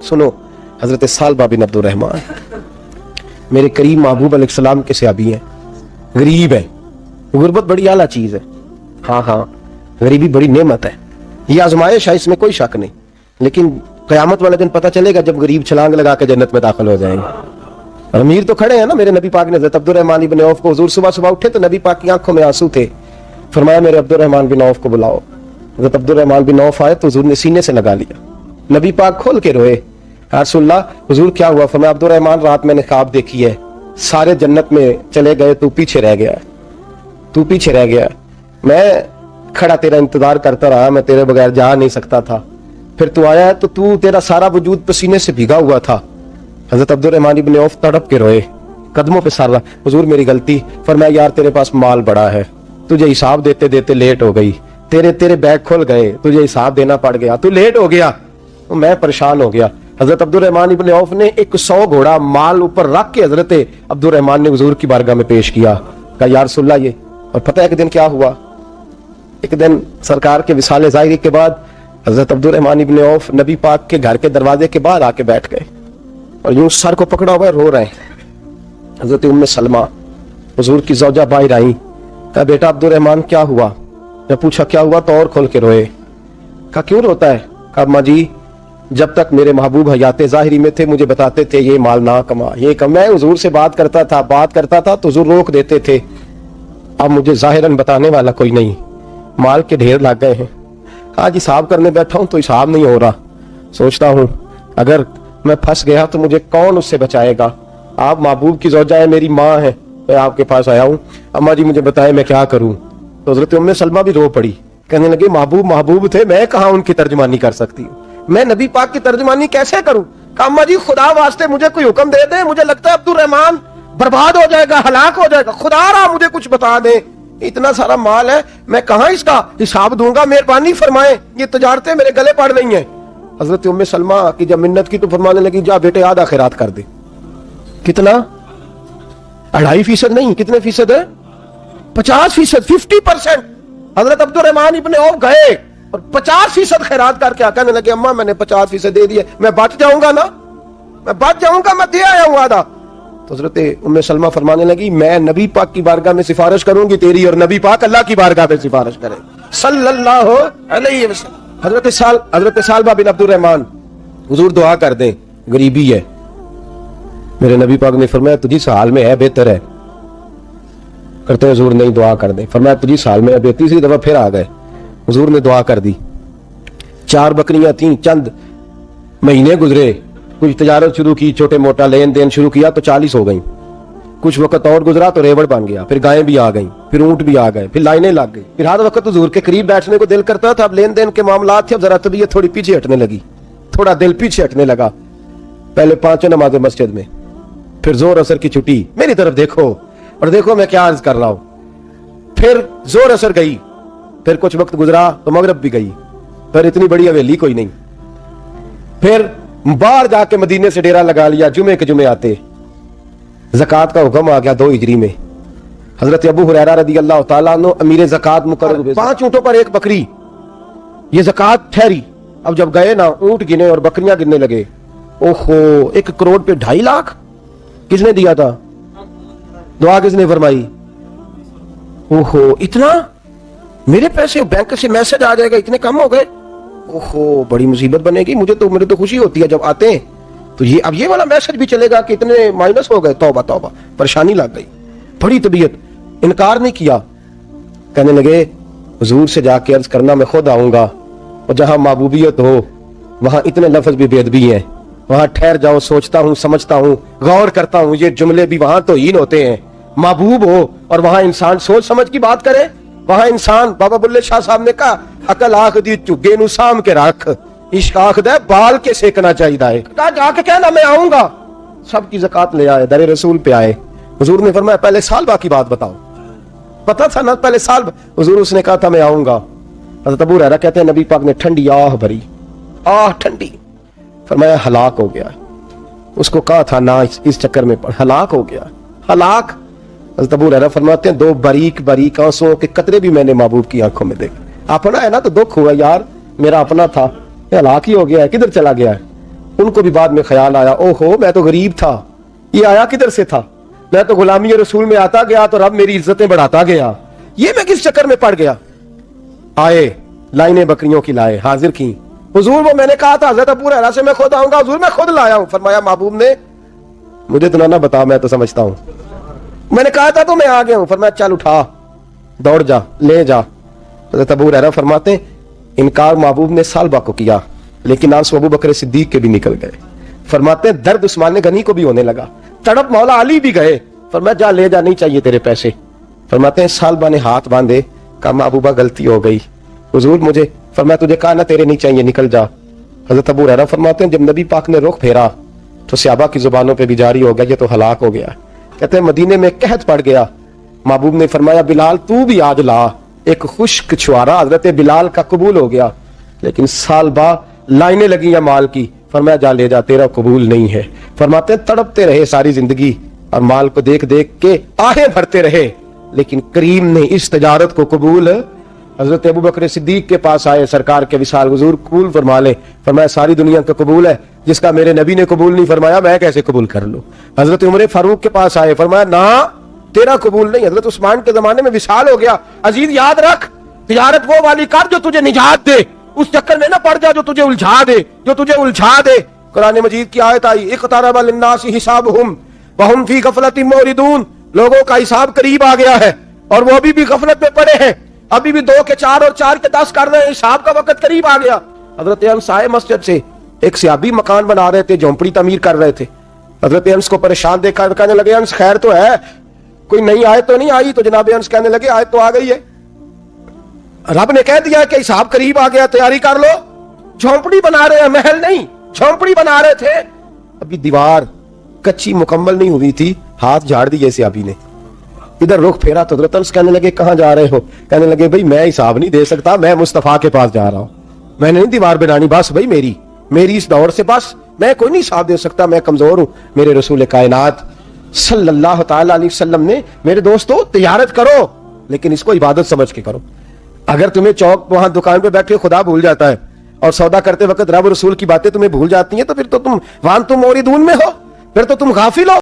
सुनो, हजरत सालबा बिन अब्दुर्रहमान मेरे करीब महबूब अलैहिस्सलाम के सहाबी हैं। गरीब है, गुर्बत बड़ी आला चीज है। हाँ हाँ, गरीबी बड़ी नेमत है, ये आजमाइश है, इसमें कोई शक नहीं। लेकिन कयामत वाले दिन पता चलेगा जब गरीब छलांग लगा के जन्नत में दाखिल हो जाएंगे। और अमीर तो खड़े हैं ना। मेरे नबी पाक ने हजरत अब्दुर्रहमान इब्न औफ को, हुजूर सुबह सुबह उठे तो नबी पाक की आंखों में आंसू थे। फरमाया मेरे अब्दुर्रहमान बिन औफ को बुलाओ। हजरत अब्दुर्रहमान बिन औफ आए तो हुजूर ने सीने से लगा लिया। नबी पाक खोल के रोए, या रसूलल्लाह हुजूर क्या हुआ? फरमाया अब्दुर्रहमान रात मैंने ख्वाब देखी है, सारे जन्नत में चले गए, तू पीछे रह गया, तू पीछे रह गया। मैं खड़ा तेरा इंतजार करता रहा, मैं तेरे बगैर जा नहीं सकता था। फिर तू आया तो तू, तेरा सारा वजूद पसीने से भीगा हुआ था। हजरत अब्दुर्रहमान इब्न औफ तड़प के रोए, कदमों पे सर रहा, हुजूर मेरी गलती। फरमाया यार तेरे पास माल बड़ा है, तुझे हिसाब देते देते लेट हो गई, तेरे बैग खुल गए, तुझे हिसाब देना पड़ गया, तू लेट हो गया, तो मैं परेशान हो गया। हजरत अब्दुर्रहमान इब्न औफ ने 100 घोड़ा माल ऊपर रख के हजरत अब्दुर्रहमान ने हुजूर की बारगाह में पेश किया। कहा या रसूलल्लाह ये। और पता है एक दिन क्या हुआ? एक दिन सरकार के विसाले ज़ाहिरी के बाद हजरत अब्दुर्रहमान इब्न औफ नबी पाक के घर के दरवाजे के बाद आके बैठ गए और यूं सर को पकड़ा हुआ रो रहे हैं। हजरत उम्मे सलमा हुजूर की ज़ौजा बाहर आई। कहा बेटा अब्दुर्रहमान क्या हुआ? मैं पूछा क्या हुआ तो और खोल के रोए। कहा क्यों रोता है? कहा अम्मा जी जब तक मेरे महबूब हयात ज़ाहिरी में थे मुझे बताते थे ये माल ना कमा, ये कम। मैं हुजूर से बात करता था तो हुजूर रोक देते थे। अब मुझे ज़ाहिरन बताने वाला कोई नहीं, माल के ढेर लग गए हैं। आज हिसाब करने बैठा हूं तो हिसाब नहीं हो रहा। सोचता हूं अगर मैं फंस गया तो मुझे कौन उससे बचाएगा? आप महबूब की ज़ौजा है, मेरी माँ है, मैं आपके पास आया हूँ। अम्मा जी मुझे बताए मैं क्या करूँ? तो हज़रत उम्मे सलमा भी रो पड़ी, कहने लगे महबूब थे, मैं कहाँ उनकी तर्जमानी कर सकती हूँ, मैं नबी पाक की तर्जमानी कैसे करूं? अम्मा जी खुदा वास्ते मुझे कोई हुक्म दे दे, मुझे लगता है अब्दुर्रहमान बर्बाद हो जाएगा, हलाक हो जाएगा, खुदा रहा मुझे कुछ बता दे। इतना सारा माल है, मैं कहां इसका हिसाब दूंगा, मेहरबानी फरमाए, ये तजारतें मेरे गले पड़ रही हैं। हजरत उम्मे सलमा की जब मिन्नत की तो फरमाने लगी जा बेटे आधा खैरात कर दे। कितना? 2.5% नहीं, कितने फीसद है? 50%, 50%। हजरत अब्दुर्रहमान इब्न औफ गए और 50% खैरात करके कहने लगे अम्मा मैंने 50% दे दिए, मैं बच जाऊंगा ना, मैं बच जाऊंगा, मैं दे आया हूं आधा। तो हजरत उम्मे सलमा फरमाने लगी मैं नबी पाक की बारगाह में सिफारिश करूंगी तेरी, और नबी पाक अल्लाह की बारगाह में सिफारिश करे सल्लल्लाहु अलैहि वसल्लम। हजरत सालबा बिन अब्दुर्रहमान हुजूर दुआ कर दें, गरीबी है। मेरे नबी पाक ने फरमाया तुझी हाल में है, बेहतर है। करते हुजूर नहीं दुआ कर दे। फरमाया तुझी हाल में है। तीसरी दफा फिर आ गए, हुजूर ने दुआ कर दी। 4 बकरियां थीं, चंद महीने गुजरे, कुछ तजारत शुरू की, छोटे मोटा लेन देन शुरू किया तो 40 हो गई। कुछ वक्त और गुजरा तो रेवड़ बन गया, फिर गायें भी आ गई, फिर ऊंट भी आ गए, फिर लाइनें लग गई। फिर हर वक्त हुजूर के करीब बैठने को दिल करता था। अब लेन देन के मामला थे, अब जरा तबीयत थोड़ी पीछे हटने लगी, थोड़ा दिल पीछे हटने लगा। पहले 5 नमाजें मस्जिद में, फिर जोर असर की छुट्टी, मेरी तरफ देखो और देखो मैं क्या अर्ज कर रहा हूं। फिर जोर असर गई, फिर कुछ वक्त गुजरा तो मगरब भी गई, फिर इतनी बड़ी हवेली कोई नहीं। फिर बाहर जाके मदीने से डेरा लगा लिया, जुमे के जुमे आते। ज़कात का हुक्म आ गया 2 हिजरी में। हजरत अबू हुरैरा रज़ी अल्लाह तआला अन्हु अमीर ज़कात मुकर्रर हुए। 5 ऊंटों पर 1 बकरी, ये ज़कात ठहरी। अब जब गए ना, ऊंट गिने और बकरियां गिनने लगे। ओहो, 1 करोड़ पे 2.5 लाख किसने दिया था? दुआ किसने फरमाई? ओहो, इतना मेरे पैसे बैंक से मैसेज आ जाएगा, इतने कम हो गए। ओहो, बड़ी मुसीबत बनेगी। मुझे तो खुशी होती है जब आते हैं तो ये अब ये वाला मैसेज भी चलेगा कि इतने माइनस हो गए। तौबा तौबा, परेशानी लग गई, बड़ी तबीयत। इनकार नहीं किया, कहने लगे हुजूर से जाके अर्ज करना मैं खुद आऊंगा, और जहां महबूबियत हो वहां इतने लफ्ज भी बेदबी हैं, वहां ठहर जाओ, सोचता हूं, समझता हूं, गौर करता हूं, ये जुमले भी वहां तो हीन होते हैं। महबूब हो और वहां इंसान सोच समझ की बात करे, वहां इंसान, बाबा बुल्ले शाह साहब ने कहा अकल आख दी चुगे नु साम के रख, इश्क आख दे बाल के सेकना चाहिए। जाके कहना मैं आऊंगा। सबकी ज़कात ले आए, दर रसूल पे आए। हुजूर ने फरमाया पहले सालबा की बात बताओ। पता था ना पहले साल। हुजूर उसने कहा था मैं आऊंगा। हज़रत अबू हुरैरा कहते हैं नबी पाक ने ठंडी आह भरी, आह ठंडी। फरमाया हलाक हो गया। उसको कहा था ना इस चक्कर में पड़, हलाक हो गया, हलाक। हज़रत अबू हुरैरा फरमाते हैं 2 बारीक बारीक आंसुओं के कतरे भी मैंने महबूब की आंखों में देखे। अपना है ना तो दुख हुआ यार, मेरा अपना था, हलाक ही हो गया है, किधर चला गया है। ان کو بھی بعد میں خیال آیا اوہو میں تو غریب تھا, یہ آیا کدھر سے تھا, میں تو غلامی رسول میں آتا گیا تو رب میری عزتیں بڑھاتا گیا, یہ میں کس چکر میں پڑ گیا. آئے لائنیں بکریوں کی لائے, حاضر کی, حضور وہ میں نے کہا تھا حضرت ابو ہریرہ سے میں خود آؤں گا, حضور میں خود لایا ہوں. فرمایا محبوب نے مجھے تو نہ بتا, میں تو سمجھتا ہوں, میں نے کہا تھا تو میں آ گیا ہوں. فرمایا چل اٹھا, دوڑ جا, لے جا. حضرت ابو ہریرہ فرماتے انکار محبوب نے سالبہ کو کیا, لیکن آنسو ابو بکر صدیق کے بھی نکل گئے. فرماتے درد عثمان غنی کو بھی ہونے لگا, تڑپ مولا علی بھی گئے. فرمایا جا لے جا, نہیں چاہیے تیرے پیسے. فرماتے ہیں سالبہ نے ہاتھ باندھے, کہا محبوبہ غلطی ہو گئی, حضور مجھے. فرمایا تجھے کہا نہ تیرے نہیں چاہیے, نکل جا. حضرت ابو ہریرہ فرماتے ہیں جب نبی پاک نے رخ پھیرا تو صحابہ کی زبانوں پہ بھی جاری ہو گیا یہ تو ہلاک ہو گیا. کہتے ہیں مدینے میں قحط پڑ گیا. محبوب نے فرمایا بلال تو بھی آج لا. ایک خشک چھوارا حضرت بلال کا قبول ہو گیا, لیکن سالبہ لائنیں لگی یا مال کی. فرمایا جا لے جا, تیرا قبول نہیں ہے. فرماتے ہیں تڑپتے رہے ساری زندگی اور مال کو دیکھ دیکھ کے آہیں بھرتے رہے, لیکن کریم نے اس تجارت کو قبول. حضرت ابو بکر صدیق کے پاس آئے, سرکار کے وصال حضور قبول فرما لے. فرمایا ساری دنیا کا قبول ہے, جس کا میرے نبی نے قبول نہیں فرمایا میں کیسے قبول کر لوں. حضرت عمر فاروق کے پاس آئے, فرمایا نہ تیرا قبول نہیں. حضرت عثمان کے زمانے میں وصال ہو گیا. عزیز یاد رکھ, تجارت وہ والی کر جو تجھے نجات دے, اس چکر میں نہ پڑ جا جو تجھے الجھا دے. قرآن مجید کی آیت آئی اقترب للناس حسابهم وهم فی غفلۃ معرضون. لوگوں کا حساب قریب آ گیا ہے اور وہ بھی غفلت میں پڑے ہیں, ابھی بھی 2 کے 4 اور 4 کے 10 کر رہے ہیں, حساب کا وقت قریب آ گیا. حضرت انس آئے مسجد سے, ایک صحابی مکان بنا رہے تھے, جھونپڑی تعمیر کر رہے تھے. حضرت انس کو پریشان دیکھا, کہنے لگے انس خیر تو ہے, کوئی نئی آیت تو نہیں آئی؟ تو جناب انس کہنے لگے آیت تو آ گئی ہے, رب نے کہہ دیا کہ حساب قریب آ گیا, تیاری کر لو. جھونپڑی بنا رہے ہیں, محل نہیں, جھونپڑی بنا رہے تھے. ابھی دیوار کچی مکمل نہیں ہوئی تھی, ہاتھ جھاڑ دیے صحابی نے, ادھر رخ پھیرا تو حضرت انس کہنے لگے کہاں جا رہے ہو؟ کہنے لگے بھائی میں حساب نہیں دے سکتا, میں مصطفیٰ کے پاس جا رہا ہوں, میں نے نہیں دیوار بنانی, بس بھائی میری اس دور سے بس میں کوئی نہیں حساب دے سکتا, میں کمزور ہوں. میرے رسول کائنات صلی اللہ تعالی علیہ وسلم نے میرے دوستو تجارت کرو لیکن اس کو عبادت سمجھ کے کرو. اگر تمہیں چوک وہاں دکان پہ بیٹھے خدا بھول جاتا ہے اور سودا کرتے وقت رب رسول کی باتیں تمہیں بھول جاتی ہیں تو پھر تو تم وان تم موردون میں ہو, پھر تو تم غافل ہو.